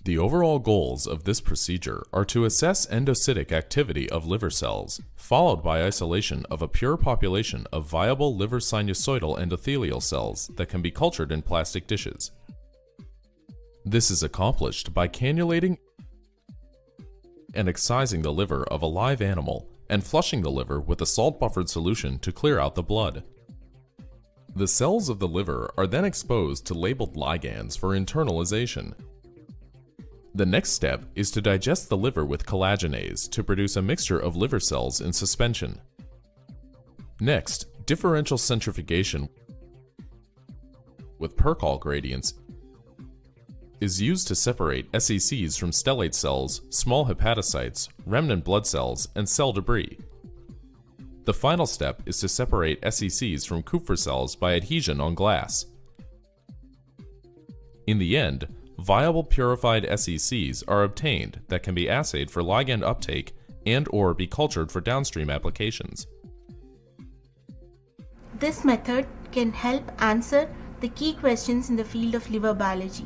The overall goals of this procedure are to assess endocytic activity of liver cells, followed by isolation of a pure population of viable liver sinusoidal endothelial cells that can be cultured in plastic dishes. This is accomplished by cannulating and excising the liver of a live animal and flushing the liver with a salt-buffered solution to clear out the blood. The cells of the liver are then exposed to labeled ligands for internalization. The next step is to digest the liver with collagenase to produce a mixture of liver cells in suspension. Next, differential centrifugation with Percol gradients is used to separate SECs from stellate cells, small hepatocytes, remnant blood cells, and cell debris. The final step is to separate SECs from Kupffer cells by adhesion on glass. In the end, viable purified SECs are obtained that can be assayed for ligand uptake and/or be cultured for downstream applications. This method can help answer the key questions in the field of liver biology,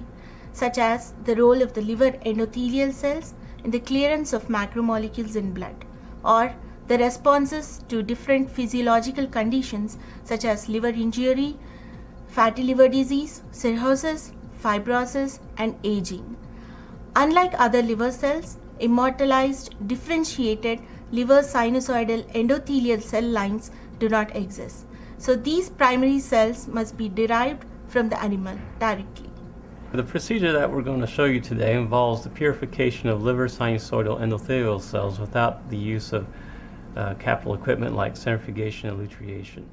such as the role of the liver endothelial cells in the clearance of macromolecules in blood, or the responses to different physiological conditions such as liver injury, fatty liver disease, cirrhosis, fibrosis, and aging. Unlike other liver cells, immortalized differentiated liver sinusoidal endothelial cell lines do not exist. So these primary cells must be derived from the animal directly. The procedure that we're going to show you today involves the purification of liver sinusoidal endothelial cells without the use of capital equipment like centrifugation and elutriation.